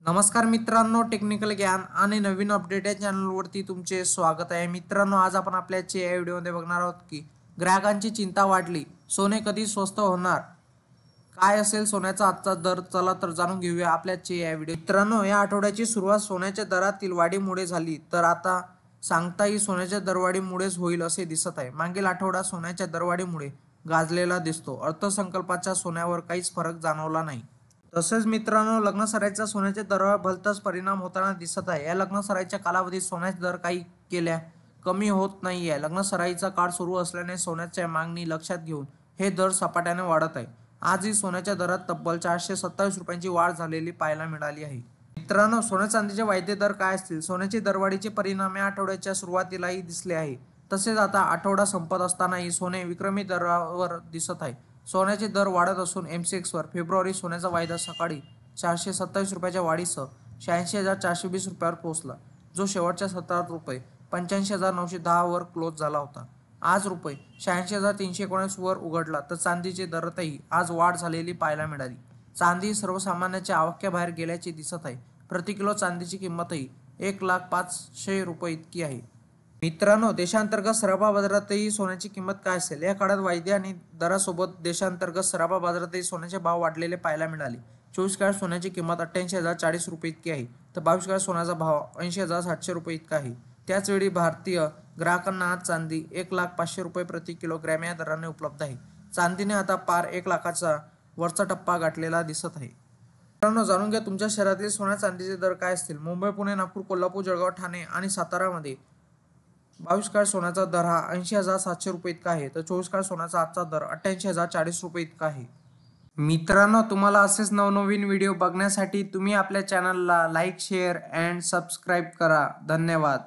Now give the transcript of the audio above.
नमस्कार मित्रांनो, टेक्निकल ज्ञान आणि नवीन अपडेट या चॅनलवरती तुमचे स्वागत आहे. मित्रांनो, आज आपण आपल्याच्या या व्हिडिओमध्ये बघणार आहोत की ग्राहकांची चिंता वाढली, सोने कधी स्वस्त होणार, काय असेल सोन्याचा आजचा दर, चला तर जाणून घेऊया आपल्याच्या या व्हिडिओ. मित्रांनो, या आठवड्याची सुरुवात सोन्याच्या दरातील वाढीमुळे झाली, तर आता सांगताही सोन्याच्या दरवाढीमुळेच होईल असे दिसत आहे. मागील आठवडा सोन्याच्या दरवाढीमुळे गाजलेला दिसतो. अर्थसंकल्पाच्या सोन्यावर काहीच फरक जाणवला नाही. तसेच मित्रांनो, लग्नसराईचा सोन्याच्या दरावर भलताच परिणाम होताना दिसत आहे. या लग्नसराईच्या कालावधीत सोन्याचे दर काही केल्या कमी होत नाही आहे. लग्नसराईचा काळ सुरू असल्याने सोन्याच्या मागणी लक्षात घेऊन हे दर सपाट्याने वाढत आहे. आजही सोन्याच्या दरात तब्बल 427 रुपयांची वाढ झालेली पाहायला मिळाली आहे. मित्रांनो, सोन्या चांदीचे वायदे दर काय असतील? सोन्याची दरवाढीचे परिणाम या आठवड्याच्या सुरुवातीलाही दिसले आहे. तसेच आता आठवडा संपत असतानाही सोने विक्रमी दरावर दिसत आहे. सोन्याचे दर वाढत असून MCXवर फेब्रुवारी सोन्याचा वायदा सकाळी 427 रुपयाच्या वाढीसह 86,420 रुपयावर पोहोचला, जो शेवटच्या सत्रात रुपये 85,910 वर क्लोज झाला होता. आज रुपये 86,319 वर उघडला. तर चांदीचे दरातही आज वाढ झालेली पाहायला मिळाली. चांदी सर्वसामान्यांच्या आवाक्याबाहेर गेल्याचे दिसत आहे. प्रति किलो चांदीची किंमतही 1,05,000 रुपये इतकी आहे. मित्रांनो, देशांतर्गत सराफा बाजारातही सोन्याची किंमत काय असेल? या काळात वायदे आणि दरासोबत देशांतर्गत सराफा बाजारातही सोन्याचे भाव वाढलेले पाहायला मिळाले. 24 कॅरेट सोन्याची किंमत 88,040 रुपये इतकी आहे, तर 22 कॅरेट सोन्याचा भाव 80,700 रुपये इतका आहे. त्याचवेळी भारतीय ग्राहकांना आज चांदी 1,05,000 रुपये प्रति किलोग्रॅम या दराने उपलब्ध आहे. चांदीने आता पार 1 लाखाचा वरचा टप्पा गाठलेला दिसत आहे. मित्रांनो, जाणून घ्या तुमच्या शहरातील सोन्या चांदीचे दर काय असतील. मुंबई, पुणे, नागपूर, कोल्हापूर, जळगाव, ठाणे आणि सातारामध्ये 22 कॅरेट सोन्याचा दर हा 80,700 रुपये इतका आहे, तर 24 कॅरेट सोन्याचा आजचा दर 88,040 रुपये इतका आहे. मित्रांनो, तुम्हाला असेच नवनवीन व्हिडिओ बघण्यासाठी तुम्ही आपल्या चॅनलला लाईक, शेअर अँड सबस्क्राईब करा. धन्यवाद.